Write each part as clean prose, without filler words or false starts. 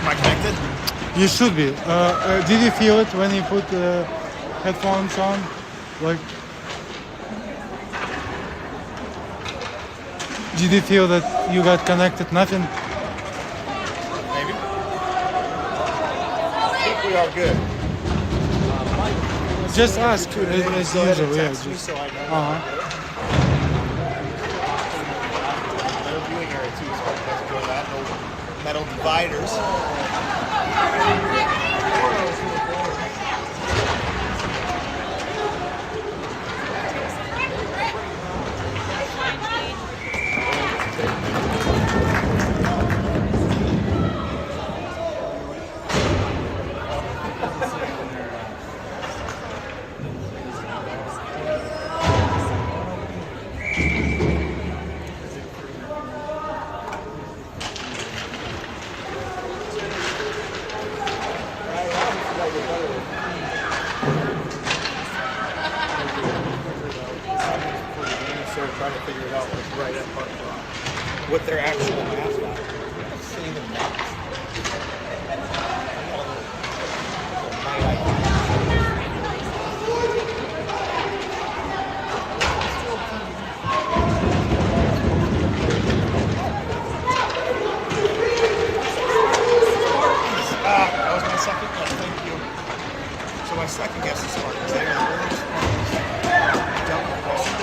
Am I connected? You should be. Did you feel it when you put headphones on? Like, did you feel that you got connected? Nothing? Maybe. I think we are good. Just ask as Go ahead and usual. Yeah, text me just. so I know. Metal viewing area too, so I can enjoy that. No metal dividers. Trying to figure it out like right at Park Rock. What their actual mascot. I've seen the Mavs. That was my second guess. Thank you. So my second guess is Spartans. They are the first Spartans. Double question.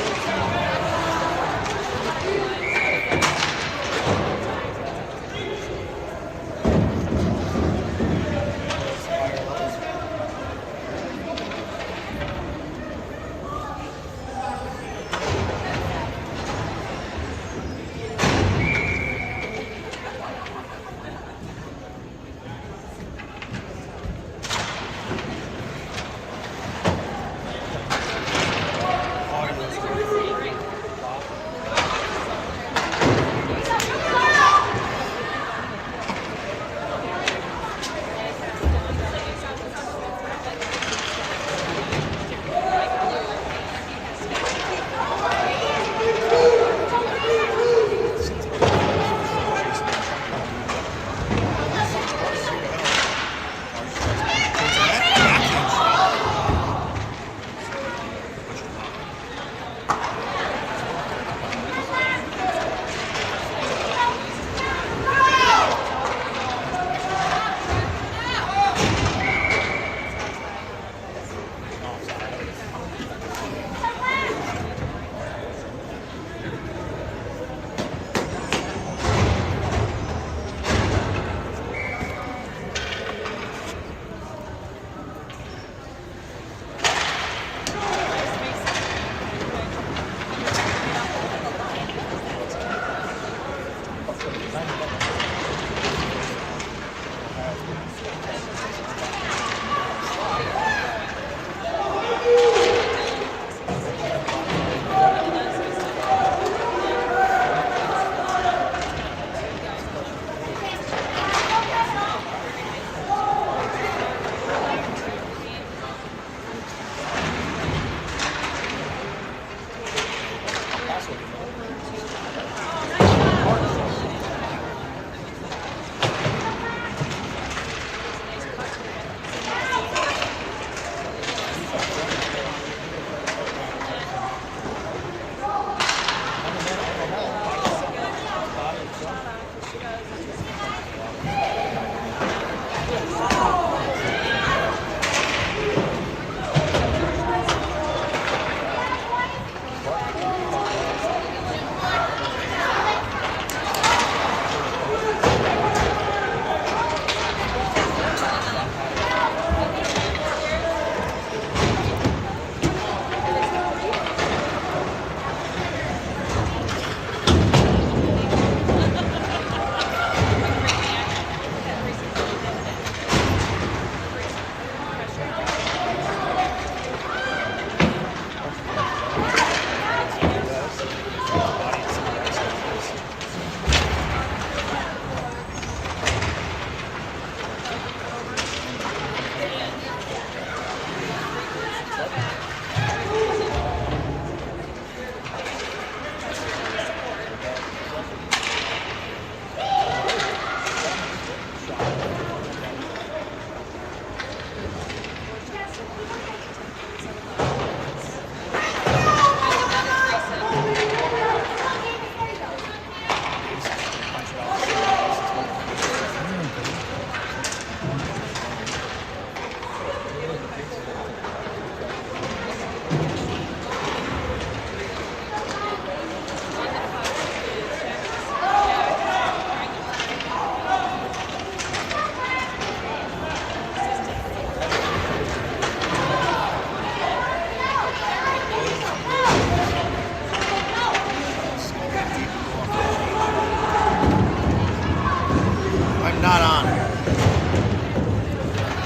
not on.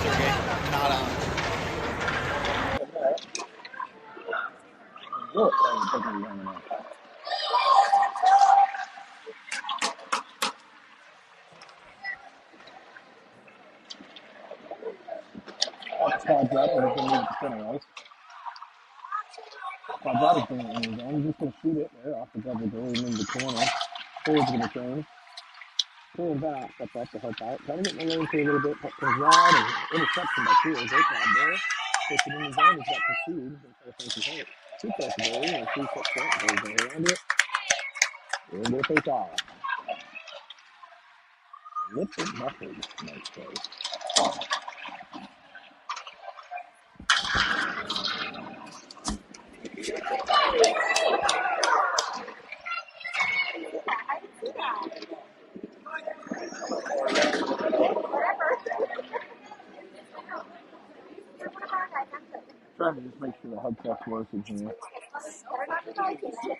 Sergey, not on. Quadratic is going to move the center ice. Quadratic thing in his zone. He's just going to shoot it there off the double door and into the corner. Forward's going to turn. Pulling back, step up to help out. Trying to get in the lane for a little bit. Puck comes wide and interception by Keel. Great job there. Puts it in the zone. He's got pursued. He's going to try to hit. Two possibility and 3 foot front. Goes around it. We're going to face off. Lifted muffled. Nice play. Trying to just make sure the headset's working here.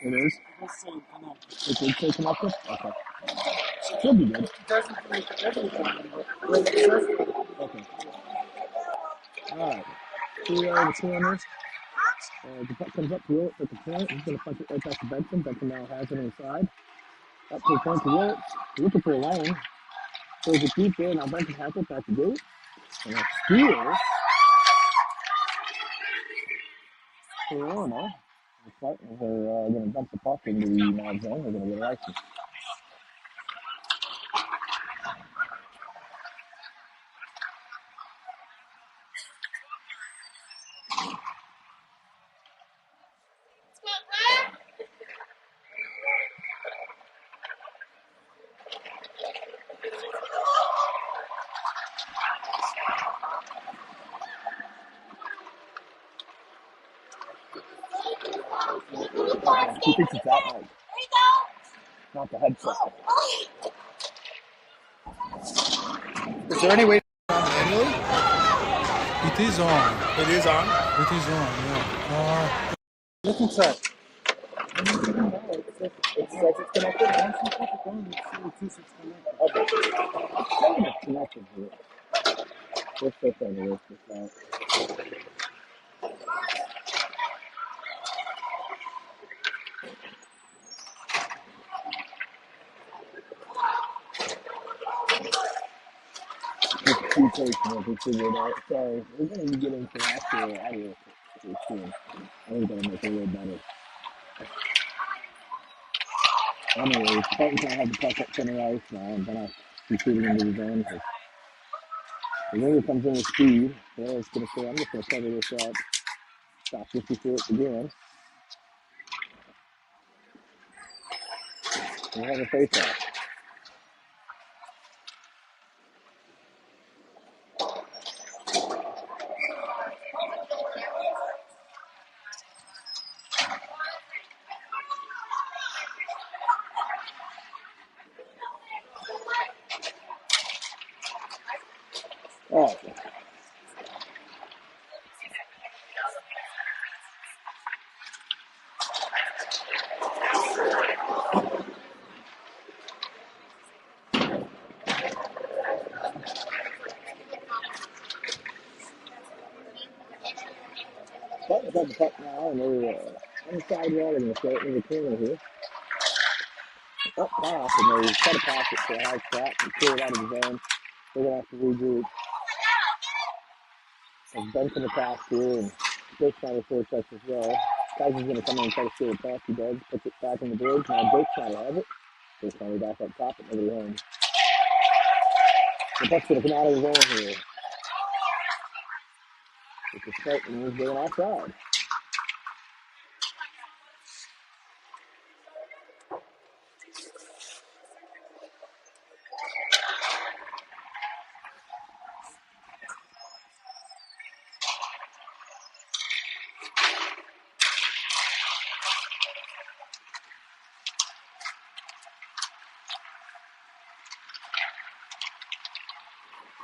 It is? It did say connected? Okay. Should be good. Okay. Alright. Here we are in the corner. The puck comes up to Willett at the point. He's going to punch it right back to Benson. Benson now has it inside. Up to the point to Willett. Looking for a lane. Throws it deep there. Now Benson has it back to Gate. And a steal. Orono. They're going to dump the puck into the Mavs zone. They're going to get a license. He thinks it's that night. Not the headset. Is there any way to turn it on manually? It is on. It is on. It is on, yeah. Look inside. It says it's connected. Once you put it on, it says it's connected. Okay. It's connected here. Let's take that away from that. Just two takes and we'll figure it out. Sorry, we're going to be getting some actual audio soon. I think that'll make it a little better. Anyways, Spartan's going to have the puck at center ice now, and then I'll be shooting into the zone. The winger comes in with speed. So I was going to say, I'm just going to cover this up. Stop 54 again. And we have a face-off. All right. Spartan's got the puck now, and they're on the side wall. They're going to throw it in the corner here. Up top, and they try to pass it to a high spot and clear it out of the zone. They're going to have to regroup. As Benson attacks here, and Jake's trying to force us as well. Kaiser's going to come in and try to steal the pass. He does. Puts it back in the bridge. Now Jake's trying to have it. Jake's trying to back up top, but nobody home. The puck's going to come out of the zone here. It's a start, and he's going outside.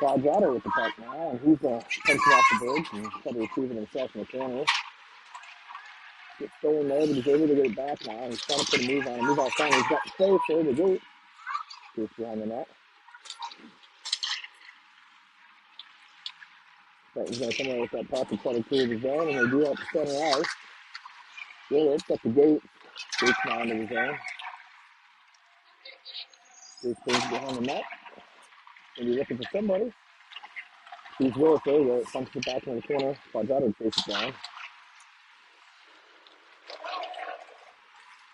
Quadrato with the puck now, and he's punching off the bridge and trying to retrieve it himself in the corner. Gets stolen there, but he's able to get it back now. He's trying to put a move on. A move outside. He's got the space there to go. Goes behind the net. Spartans going to come in with that puck and try to clear the zone, and they do up the center ice. Willard's got the gate. Gates now into the zone. Gates goes behind the net. Maybe looking for somebody. He's Willis there, though. Punches it back in the corner. Quadrado chases it down.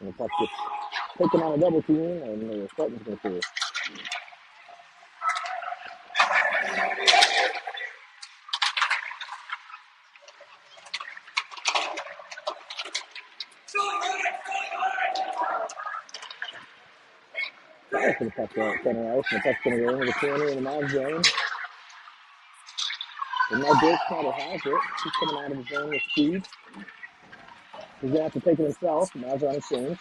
And the puck gets taken on a double team, and the Spartans going to clear. Fires for the puck out center ice, and the puck's going to go into the corner in the Mavs zone. And now Dirk Snyder has it. He's coming out of the zone with speed. He's going to have to take it himself. Mavs on his change.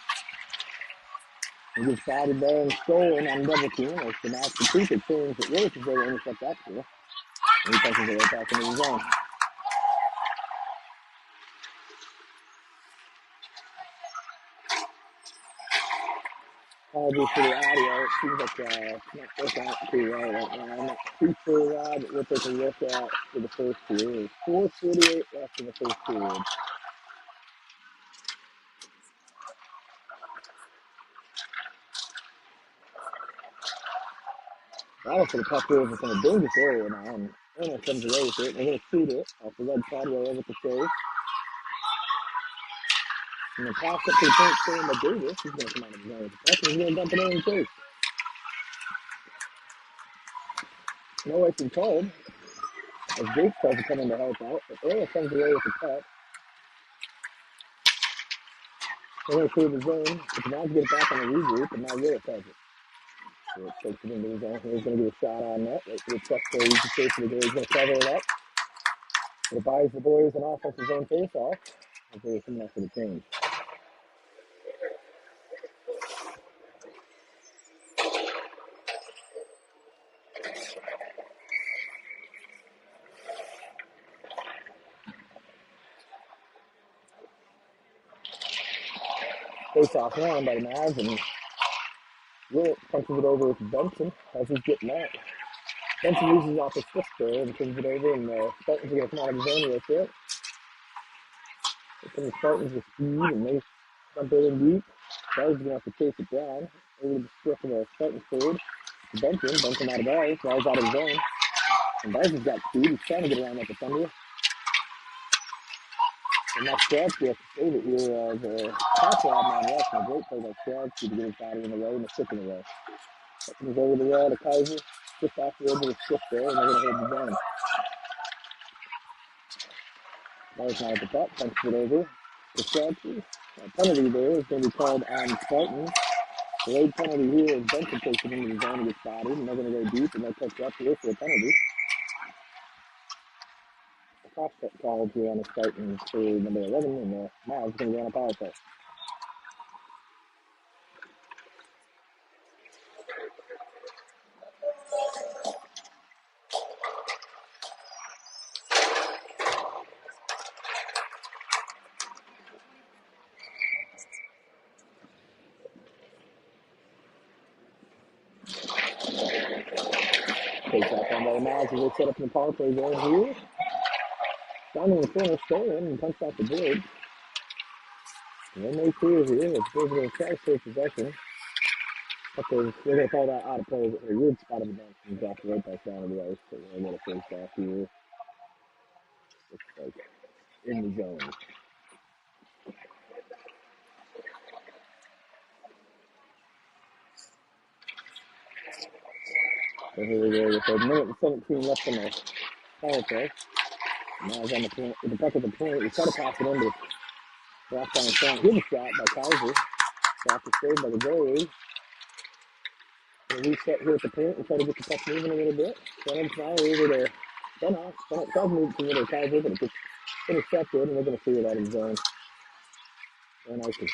He gets batted there and stolen on double team. As the Mavs complete it, change that Willis is there to intercept that too. And he punches it right back into the zone. Apologies for the audio. It seems like it's not working out too well right now. I'm not too sure why, but we'll take a look at for the first period. 4:48 left in the first period. Almost for the puck over from a dangerous area now, and almost comes away with it. They're going to shoot it off the red side way over to save. And the pass up to the point stand by Davis. He's going to come out of the zone with the puck, and he's going to dump it in too. No way from cold. As Jake tries to come in to help out, but Earl comes away with the puck. They're going to clear the zone, but the Mavs get it back on the regroup, and now Willis has it. So it takes it into the zone. He's going to get a shot on net. Right to the check there. He's the face of the goal. He's going to cover it up. It buys the boys an offensive zone face-off as they're coming up for the change. Face-off won by the Mavs, and Willis punches it over with Benson as he's getting out. Benson loses off his stick there and turns it over, and the Spartans are going to come out of the zone real quick. The Spartans with speed, and they jump it in deep. Bars going to have to chase it down. Over to the strip of the Spartans third. Benson out of Bars. Bars out of the zone. And Bars has got speed. He's trying to get around that defender. And now Stradsky has to save it here as a pass out man rush. And a great play by Stradsky to get his body in the way and the stick in the way. Comes over the wall to Kaiser. Just off the edge of the stick there, and they're going to hold the zone. Bars now at the top. Punches it over to Stradsky. A penalty there is going to be called on Spartans. The late penalty here is Benson takes it into the zone and gets bodied, and they're going to go deep, and they'll catch up here for a penalty. A cross cut called here on the Spartans for number 11, and the Mavs going to go on a power play. Takes off on by the Mavs as they set up in the power play zone here. Down in the corner, stolen, and punched off the board. And then they clear here. It's going to try to save possession. Okay, they're going to call that out of play. A weird spot of the bench and drop right back down to the ice. So we're going to face off here. Looks like in the zone. So here we go with a minute and 17 left on the power play. Now he's on the point, with the puck at the point. We try to pass it under. Blocked down the front. Good shot by Kaiser. Blocked the save by the goalie. Going to reset here at the point and try to get the puck moving a little bit. Sends now over to Benoff. Benoff tries to move to the middle of Kaiser, but it gets intercepted, and they're going to clear it out of the zone. Very nicely.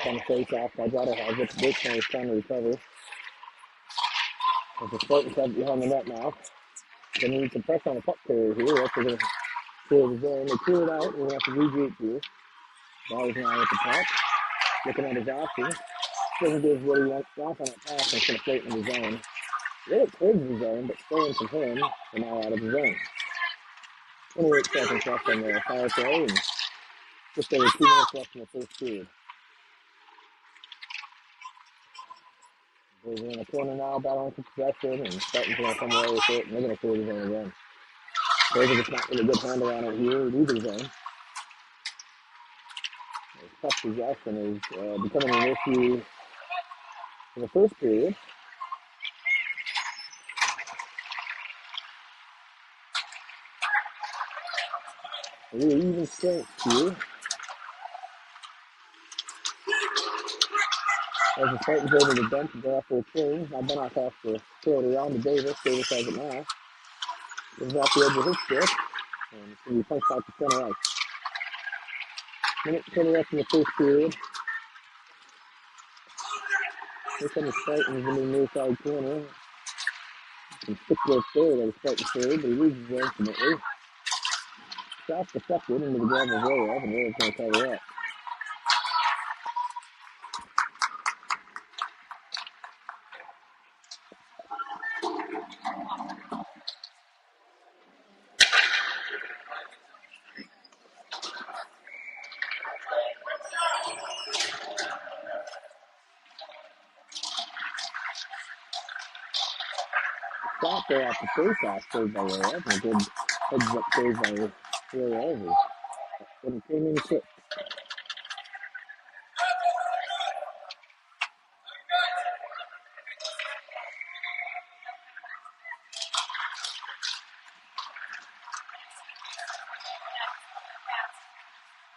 back on the face-off. Colorado has it. Brickman is trying to recover. As the Spartans have it behind the net now. They need some pressure on the puck carrier here. That's going to clear the zone. They clear it out. We're going to have to regroup here. Ball's now with the puck. Looking at his options. Doesn't give what he wants on that pass, and it's going to float in the zone. Really towards the zone, but stolen from him, and now out of the zone. 28 seconds left on the power play, and just over 2 minutes left in the first period. They're in a corner now, battling for possession, and Spartans going to come away with it, and they're going to clear the zone again. David just not really good handle on it here in either zone. Tough possession is becoming an issue in the first period. A really even strength here. As the Spartans able to dump the ball for a change, now Benoff has to throw it around to Davis. Davis has it now. Gives off the edge of his stick, and it's going to be punched out to center ice. Minute 20 left in the first period. Here comes the Spartans in the near side corner. And stick work there that is Spartans third, but he loses it ultimately. Shot deflected into the glove of Royev, and Royev's going to cover up. Shot there off the face-off, saved by Royev, and a good heads-up save by Royev. But it came in quick.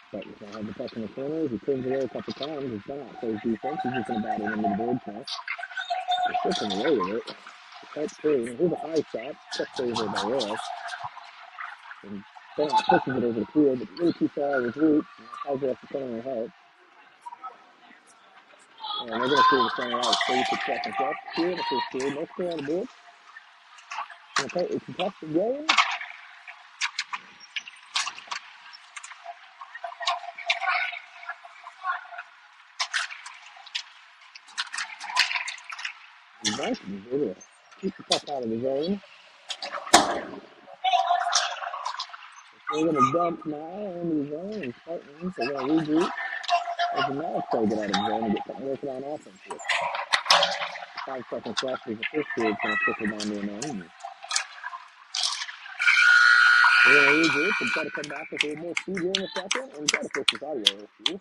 Spartans now have the puck in the corner. He turns away a couple times. It's not plays defense. He's just going to bat it into the board now. They're slipping away with it. That's clear. Here's a high shot. Check saver by Royev. And Bennett pushes it over the field, but way too far with Root. And Tiger has to come in and help. And they're going to clear the center out. 36 seconds left here in the first period. No score on the board. It's a tough game. And Bryson is able to keep the puck out of the zone. They're going to dump now in the zone. And Spartans are going to regroup. As the Mavs try to get out of the zone and get something working on offense here. 5 seconds left as the first period going to trickle down to an end. We're going to regroup and try to come back with a little more speed here in the second and try to fix this audio issue.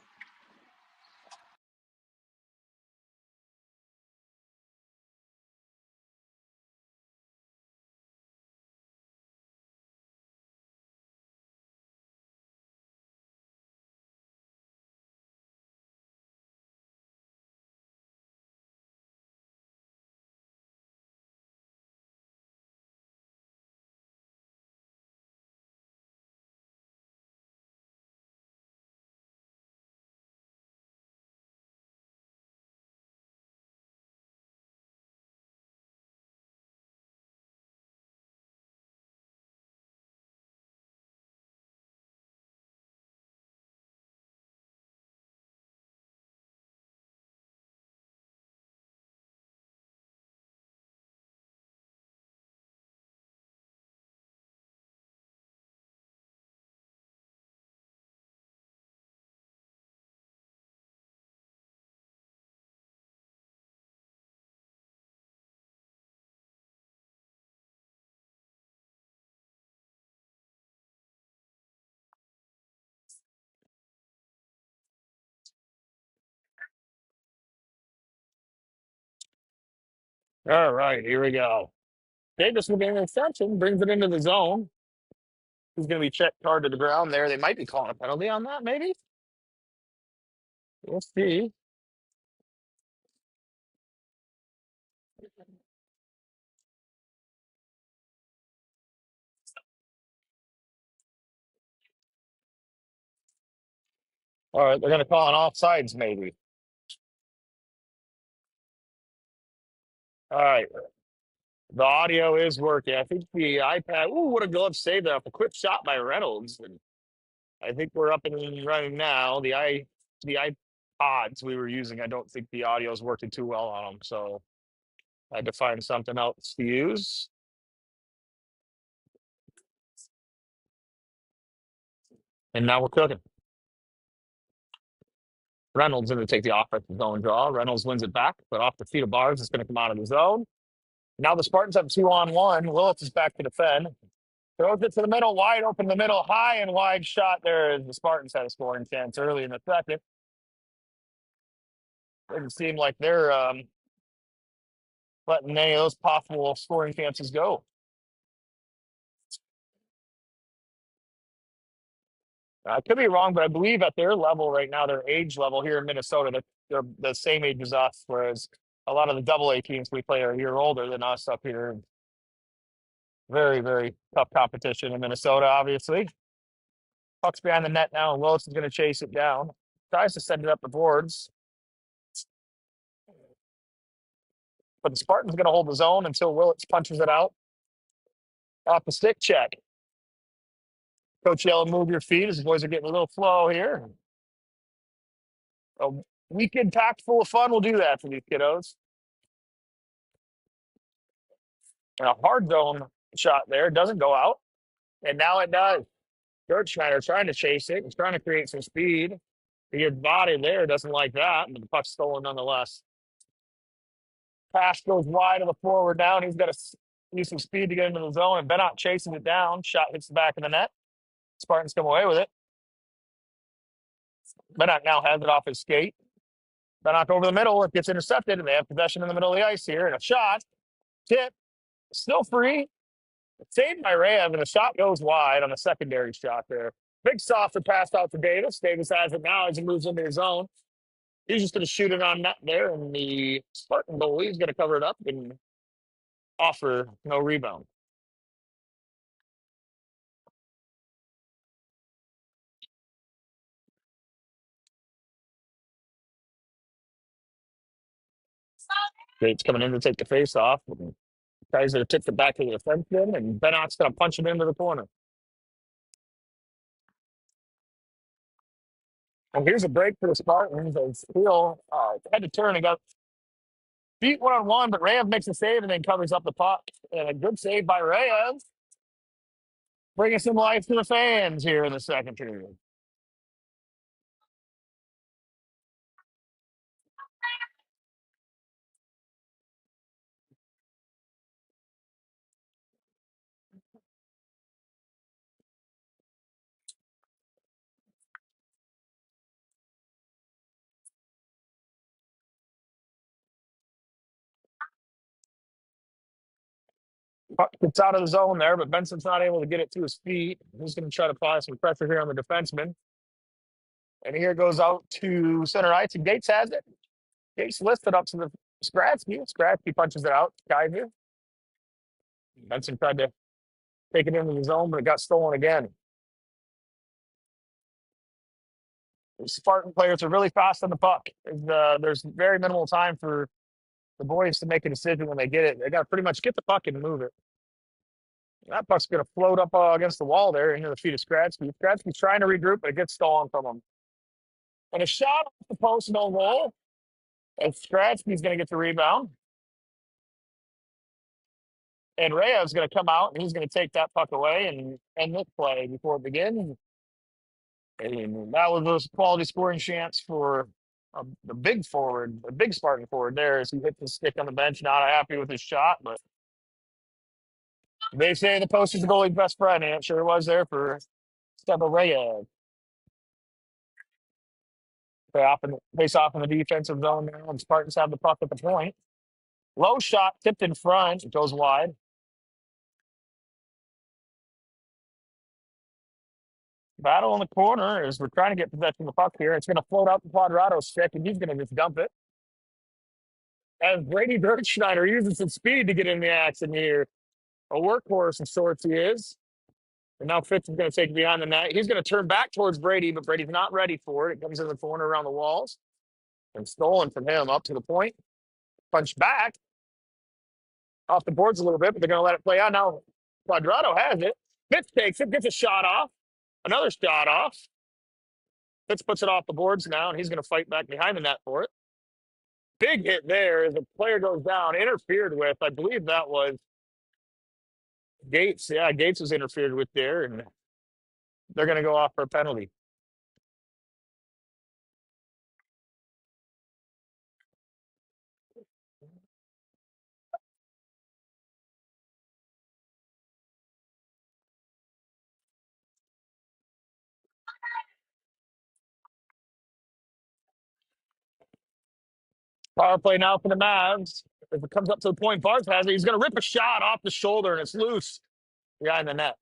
All right, here we go. Davis with an interception, brings it into the zone. He's going to be checked hard to the ground there. They might be calling a penalty on that, maybe. We'll see. All right, they're going to call an offsides, maybe. All right. The audio is working. I think the iPad. Ooh, what a glove save there. A quick shot by Reynolds. And I think we're up and running now. The iPods we were using, I don't think the audio is working too well on them. So I had to find something else to use. And now we're cooking. Reynolds going to take the offensive zone draw. Reynolds wins it back, but off the feet of Bars, it's going to come out of the zone. Now the Spartans have 2-on-1. Willis is back to defend. Throws it to the middle, wide open the middle, high and wide shot there as the Spartans had a scoring chance early in the second. Doesn't seem like they're letting any of those possible scoring chances go. I could be wrong, but I believe at their level right now, their age level here in Minnesota, they're the same age as us, whereas a lot of the AA teams we play are a year older than us up here. Very, very tough competition in Minnesota, obviously. Puck's behind the net now, and Willis is going to chase it down. Tries to send it up the boards. But the Spartans going to hold the zone until Willits punches it out. Off the stick check. Coach Yellen, move your feet as the boys are getting a little flow here. A weekend packed full of fun will do that for these kiddos. And a hard zone shot there doesn't go out. And now it does. George Schneider trying to chase it. He's trying to create some speed. The body there doesn't like that, but the puck's stolen nonetheless. Pass goes wide of the forward down. He's got to use some speed to get into the zone, and Bennett chasing it down. Shot hits the back of the net. Spartans come away with it. Bennett now has it off his skate. Bennett over the middle. It gets intercepted, and they have possession in the middle of the ice here. And a shot. Tip. Still free. Saved by Reyev, and the shot goes wide on a secondary shot there. Big softer pass out to Davis. Davis has it now as he moves into his zone. He's just going to shoot it on net there, and the Spartan goalie is going to cover it up and offer no rebound. Gates coming in to take the face off. Tries to tip it back to the defenseman, and Bennott's going to punch it into the corner. And here's a break for the Spartans. They still had to turn and got beat one-on-one, but Reyev makes a save and then covers up the puck. And a good save by Reyev, bringing some life to the fans here in the second period. Puck gets out of the zone there, but Benson's not able to get it to his feet. He's going to try to apply some pressure here on the defenseman. And here goes out to center ice, and Gates has it. Gates lifts it up to the Skradsky. Skradsky punches it out. Kaiser. Benson tried to take it into the zone, but it got stolen again. The Spartan players are really fast on the puck. There's very minimal time for the boys to make a decision when they get it. They got to pretty much get the puck and move it. That puck's going to float up against the wall there into the feet of Skradsky. Skradsky's trying to regroup, but it gets stolen from him. And a shot off the post, no goal. And Skradsky's going to get the rebound. And Reyev's going to come out, and he's going to take that puck away and end this play before it begins. And that was a quality scoring chance for the big forward, the big Spartan forward there as he hit the stick on the bench. Not happy with his shot, but they say the post is the goalie's best friend, and it sure was there for Steba Reyev. Face off in the defensive zone now, and Spartans have the puck at the point. Low shot, tipped in front. It goes wide. Battle in the corner as we're trying to get possession of the puck here. It's going to float out the Quadrado's stick, and he's going to just dump it. As Brady Bergschneider uses some speed to get in the action here. A workhorse of sorts he is. And now Fitz is going to take it behind the net. He's going to turn back towards Brady, but Brady's not ready for it. It comes in the corner around the walls. And stolen from him up to the point. Punch back. off the boards a little bit, but they're going to let it play out. Now, Quadrado has it. Fitz takes it, gets a shot off, another shot off. Fitz puts it off the boards now, and he's going to fight back behind the net for it. Big hit there as the player goes down, interfered with. I believe that was Gates. Yeah, Gates was interfered with there, and they're going to go off for a penalty. Power play now for the Mavs. If it comes up to the point, Bars has it. He's going to rip a shot off the shoulder, and it's loose behind the net.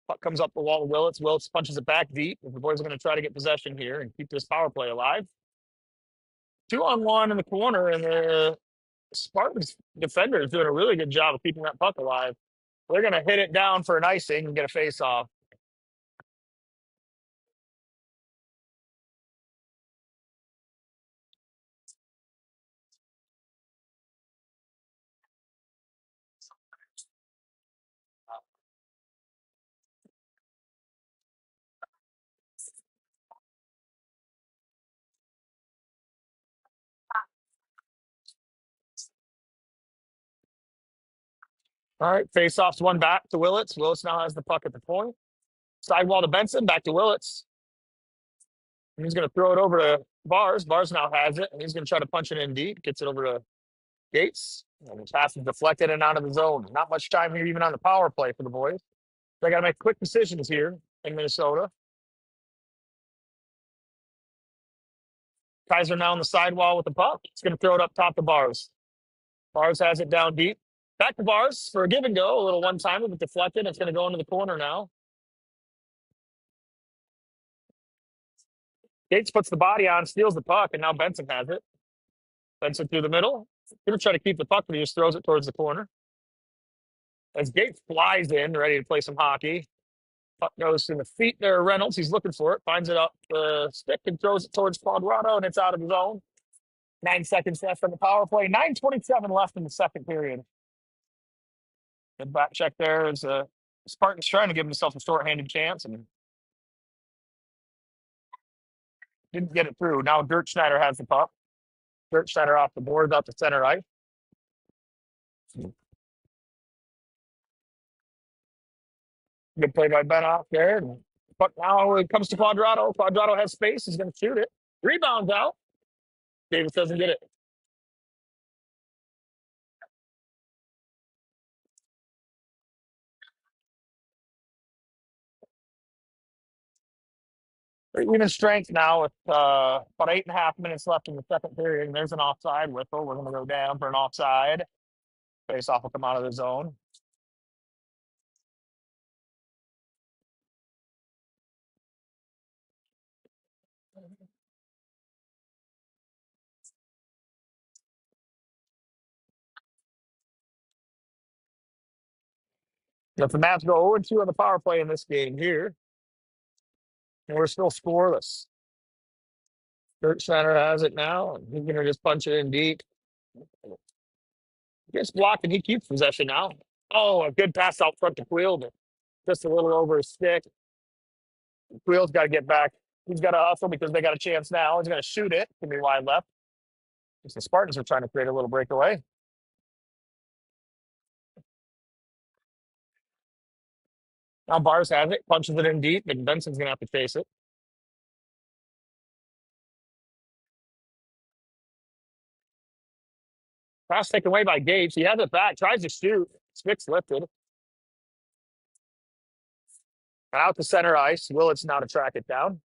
Puck comes up the wall to Willits. Willits punches it back deep. The boys are going to try to get possession here and keep this power play alive. 2-on-1 in the corner, and the Spartans defender is doing a really good job of keeping that puck alive. They're going to hit it down for an icing and get a face-off. All right, face-off's one back to Willits. Willits now has the puck at the point. Sidewall to Benson, back to Willits. And he's going to throw it over to Bars. Bars now has it, and he's going to try to punch it in deep. Gets it over to Gates. And the pass is deflected and out of the zone. Not much time here, even on the power play for the boys. They got to make quick decisions here in Minnesota. Kaiser now on the sidewall with the puck. He's going to throw it up top to Bars. Bars has it down deep. Back to Bars for a give and go. A little one-timer, but deflected. It's going to go into the corner now. Gates puts the body on, steals the puck, and now Benson has it. Benson through the middle. Going to try to keep the puck, but he just throws it towards the corner. As Gates flies in, ready to play some hockey. Puck goes to the feet there. Reynolds, he's looking for it. Finds it up the stick and throws it towards Quadrado, and it's out of his zone. 9 seconds left on the power play. 9:27 left in the second period. Good back check there as Spartan's trying to give himself a shorthanded chance and didn't get it through. Now Dirt Schneider has the puck. Dirt Schneider off the board, out to center ice. Good play by Benoff there. But now it comes to Quadrado. Quadrado has space. He's going to shoot it. Rebounds out. Davis doesn't get it. Even strength now with about 8.5 minutes left in the second period. And there's an offside whistle. We're going to go down for an offside. Face off will come out of the zone. If the Mavs go 0-2 on the power play in this game here, and we're still scoreless. Dirt Schneider has it now, and he's going to just punch it in deep. Gets blocked, and he keeps possession now. Oh, a good pass out front to Quill, but just a little over his stick. Quill's got to get back. He's got to hustle because they got a chance now. He's going to shoot it. Give me wide left. The Spartans are trying to create a little breakaway. Now Bars has it, punches it in deep, and Benson's going to have to chase it. Pass taken away by Gates. He has it back, tries to shoot. Stick's lifted. Out to center ice. Willits now to track it down.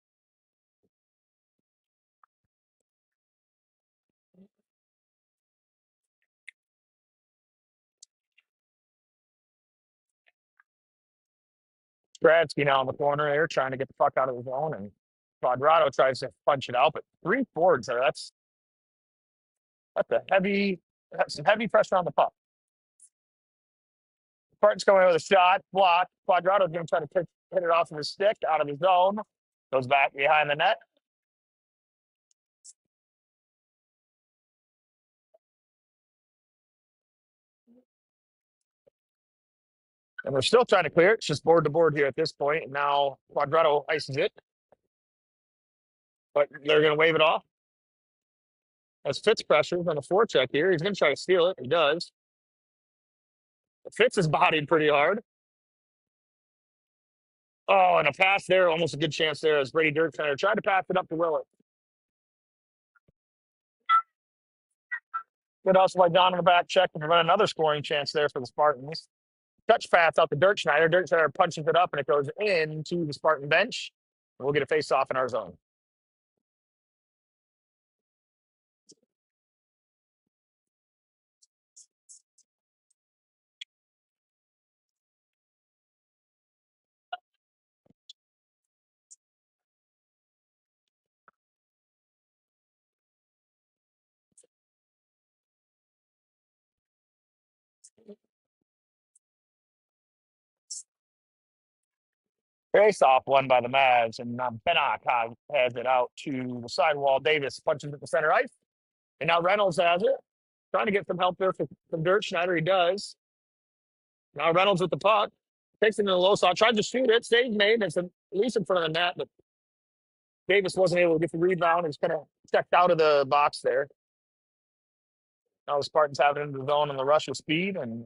Stradsky now in the corner there, trying to get the puck out of the zone, and Quadrado tries to punch it out, but 3 forwards there. That's some heavy pressure on the puck. Spartan's going with a shot, block. Quadrado's going to try to hit it off of his stick, out of his zone. Goes back behind the net. And we're still trying to clear it. It's just board to board here at this point. And now Quadrado ices it. But they're going to wave it off. As Fitz pressures on a forecheck here. He's going to try to steal it. He does. Fitz is bodied pretty hard. Oh, and a pass there. Almost a good chance there as Brady Dirkshire tried to pass it up to Willett. Good also by John in the back check to prevent another scoring chance there for the Spartans. Touch pass out to Dirkschneider. Dirkschneider punches it up and it goes into the Spartan bench. We'll get a face off in our zone. Face off won by the Mavs, and Benak has it out to the sidewall. Davis punches at the center ice, and now Reynolds has it. Trying to get some help there from Dirkschneider. He does. Now Reynolds with the puck. Takes it in the low slot. Tries to shoot it. Save made. It's at least in front of the net, but Davis wasn't able to get the rebound. He's kind of checked out of the box there. Now the Spartans have it into the zone on the rush of speed, and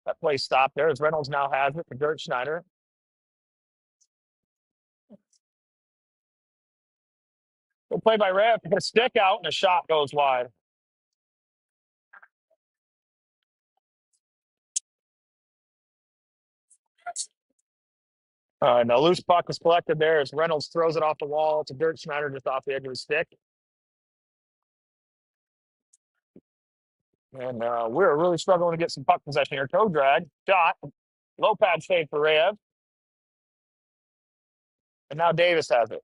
that play stopped there as Reynolds now has it for Dirkschneider. Good play by Rev. Put a stick out, and a shot goes wide. And a loose puck is collected there as Reynolds throws it off the wall to Dirkschneider just off the edge of his stick. And we're really struggling to get some puck possession here. Toe drag, shot, low pad save for Rev. And now Davis has it.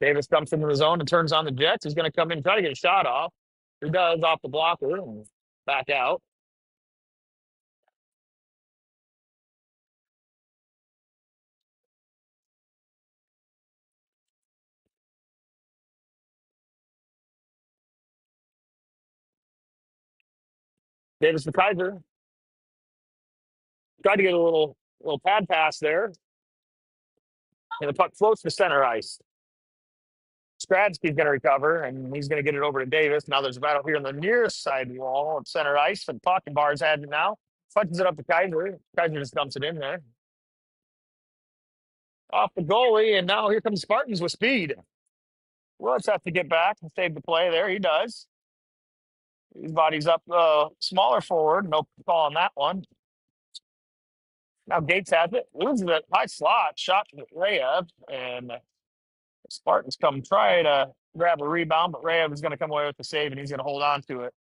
Davis comes into the zone and turns on the Jets. He's going to come in and try to get a shot off. He does off the blocker and back out. Davis the Kaiser. Tried to get a little pad pass there. And the puck floats to center ice. Stradsky's going to recover, and he's going to get it over to Davis. Now there's a battle here on the near side wall at center ice. And puck and Bars had it now. Punches it up to Kaiser. Kaiser just dumps it in there. Off the goalie, and now here comes Spartans with speed. Willis has to get back and save the play there. He does. His body's up smaller forward. No call on that one. Now Gates has it. Loses it. High slot. Shot to Rayev. And the Spartans come try to grab a rebound, but Rayev is going to come away with the save, and he's going to hold on to it.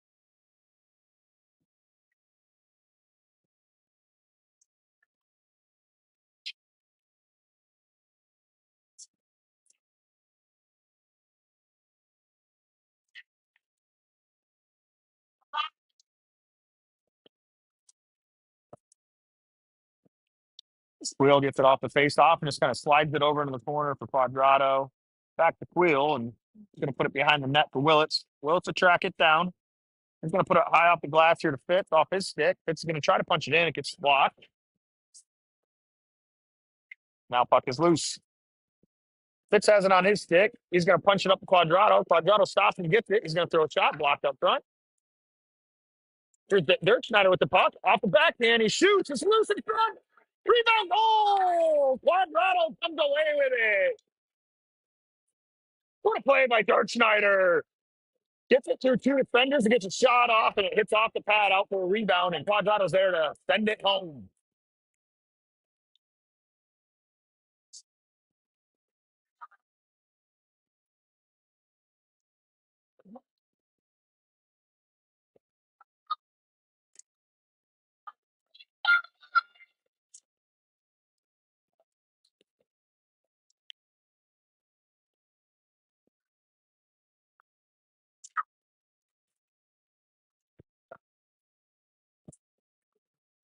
Squeal gets it off the face-off and just kind of slides it over into the corner for Quadrado. Back to Queel, and he's going to put it behind the net for Willits. Willits will track it down. He's going to put it high off the glass here to Fitz, off his stick. Fitz is going to try to punch it in. It gets blocked. Now puck is loose. Fitz has it on his stick. He's going to punch it up to Quadrado. Quadrado stops and gets it. He's going to throw a shot blocked up front. Here's Dirkschneider with the puck. Off the backhand. He shoots. It's loose in front. Rebound. Oh! Quadrado comes away with it. What a play by Dirkschneider. Gets it through two defenders and gets a shot off, and it hits off the pad out for a rebound, and Quadrado's there to send it home.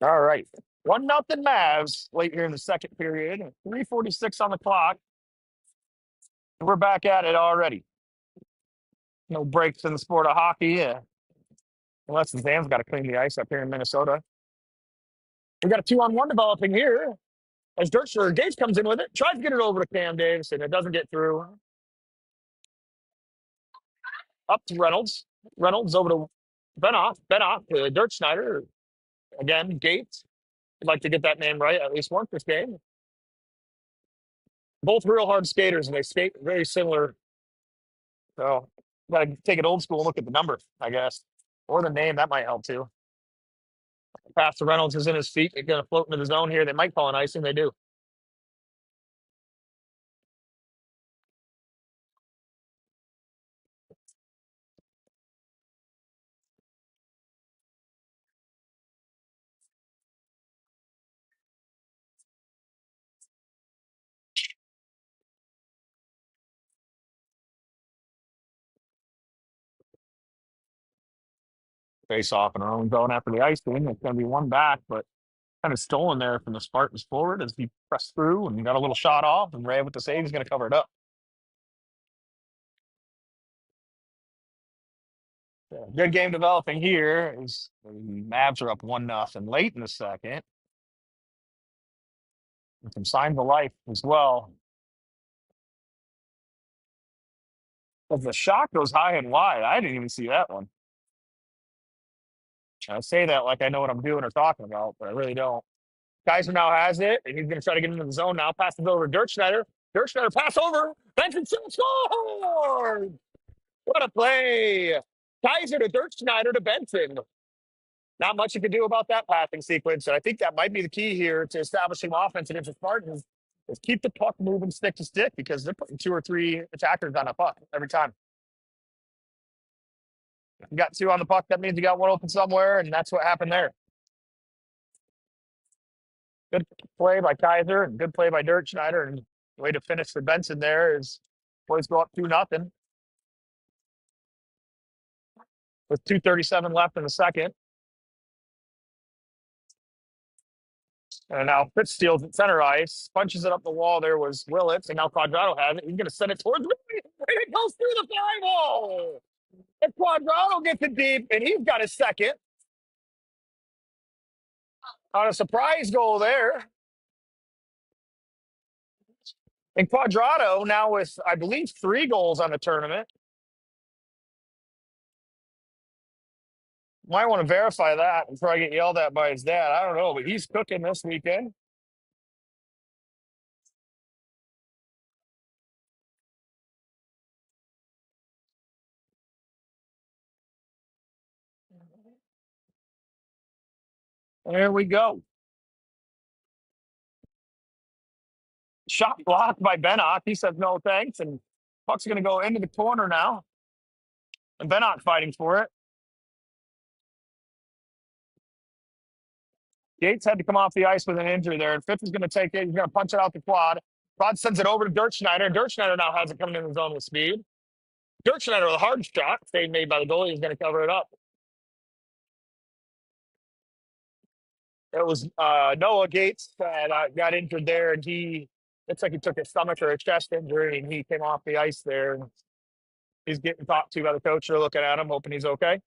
All right. 1-0 Mavs late here in the second period. 3:46 on the clock. We're back at it already. No breaks in the sport of hockey. Unless the Zams got to clean the ice up here in Minnesota. We got a 2-on-1 developing here as Gates comes in with it, tries to get it over to Cam Davis, and it doesn't get through. Up to Reynolds. Reynolds over to Benoff. Benoff to Dirt Schneider. Again, Gates. I'd like to get that name right at least once this game. Both real hard skaters, and they skate very similar. So, got to take it old school and look at the number, I guess. Or the name. That might help too. Pass to Reynolds is in his feet. They're going to float into the zone here. They might call an icing. They do. Face off and our own zone after the icing. It's going to be one back, but kind of stolen there from the Spartans forward as he pressed through and got a little shot off. And Ray with the save is going to cover it up. Yeah, good game developing here. Is the Mavs are up 1-0 late in the second. And some signs of life as well. But the shot goes high and wide. I didn't even see that one. I say that like I know what I'm doing or talking about, but I really don't. Kaiser now has it, and he's going to try to get into the zone now. Passes over to Dirt Schneider. Dirt Schneider pass over. Benson scores! What a play! Kaiser to Dirt Schneider to Benson. Not much you can do about that passing sequence, and I think that might be the key here to establishing offense against the Spartans is keep the puck moving stick to stick because they're putting 2 or 3 attackers on a puck every time. If you got 2 on the puck, that means you got 1 open somewhere, and that's what happened there. Good play by Kaiser and good play by Dirt Schneider, and the way to finish for Benson there is boys go up 2-0 with 2:37 left in the second. And now Fitz steals at center ice, punches it up the wall. There was Willits, and now Quadrado has it. He's going to send it towards Ray, and it goes through the 5-hole. And Quadrado gets it deep, and he's got his second. On a surprise goal there. And Quadrado now with, I believe, 3 goals on the tournament. Might want to verify that before I get yelled at by his dad. I don't know, but he's cooking this weekend. There we go. Shot blocked by Benock. He says no thanks, and puck's going to go into the corner now. And Benock fighting for it. Gates had to come off the ice with an injury there, and Fifth is going to take it. He's going to punch it out the quad. Quad sends it over to Dirt Schneider, and Dirt Schneider now has it coming in the zone with speed. Dirt Schneider with a hard shot. Save made by the goalie. He's going to cover it up. It was Noah Gates that got injured there, and looks like he took a stomach or a chest injury, and he came off the ice there. And he's getting talked to by the coach. They're looking at him, hoping he's okay.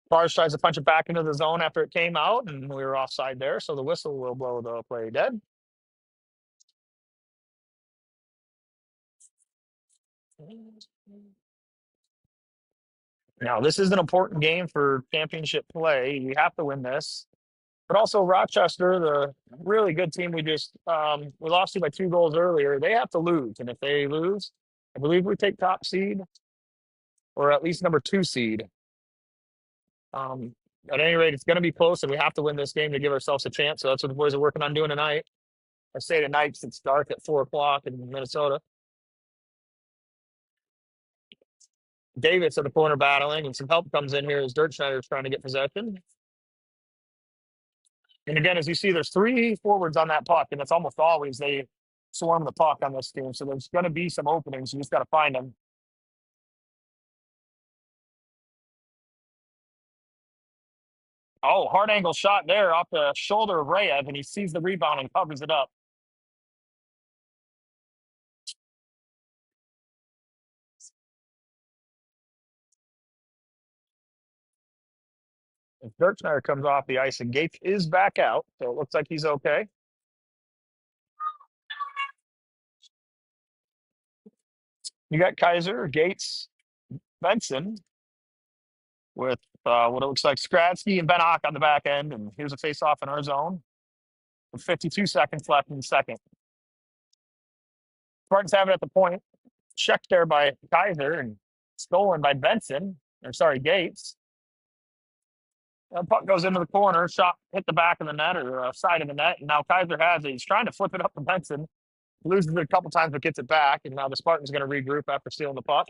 Bars tries to punch it back into the zone after it came out, and we were offside there, so the whistle will blow the play dead. Now, this is an important game for championship play. You have to win this. But also Rochester, the really good team we lost to by 2 goals earlier, they have to lose. And if they lose, I believe we take top seed or at least number 2 seed. At any rate, it's going to be close, and we have to win this game to give ourselves a chance. So that's what the boys are working on doing tonight. I say tonight because it's dark at 4 o'clock in Minnesota. Davis at the corner battling, and some help comes in here as Dirt Schneider's trying to get possession. And again, as you see, there's 3 forwards on that puck, and it's almost always they swarm the puck on this team. So there's going to be some openings. You just got to find them. Oh, hard angle shot there off the shoulder of Rayev, and he sees the rebound and covers it up. Gertner comes off the ice and Gates is back out, so it looks like he's okay. You got Kaiser, Gates, Benson with what it looks like Skradsky and Ben Ock on the back end, and here's a face-off in our zone with 52 seconds left in the second. Spartans have it at the point, checked there by Kaiser and stolen by Benson, or sorry, Gates. The puck goes into the corner, shot hit the back of the net or side of the net, and now Kaiser has it. He's trying to flip it up to Benson, loses it a couple times but gets it back, and now the Spartans going to regroup after stealing the puck.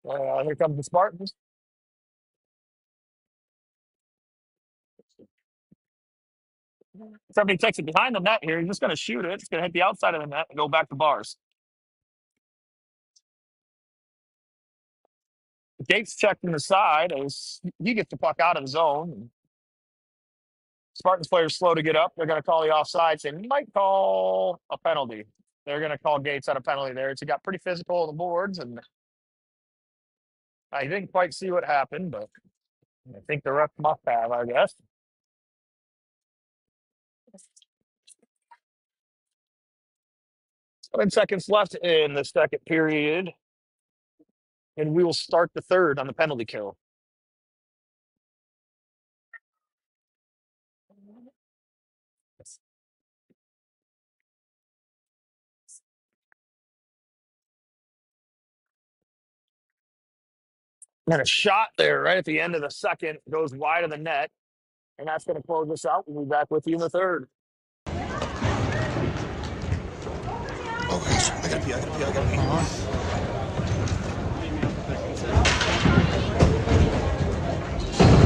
Here comes the Spartans. Somebody takes it behind the net here. He's just going to shoot it. It's going to hit the outside of the net and go back to bars. Gates checked in the side as he gets the puck out of the zone. Spartans players slow to get up. They're going to call the offsides. They might call a penalty. They're going to call Gates out a penalty there. It got pretty physical on the boards, and I didn't quite see what happened, but I think the ref must have, I guess. 7 seconds left in the second period, and we will start the third on the penalty kill. And a shot there right at the end of the second goes wide of the net, and that's going to close us out. We'll be back with you in the third. Oh gosh, I gotta pee.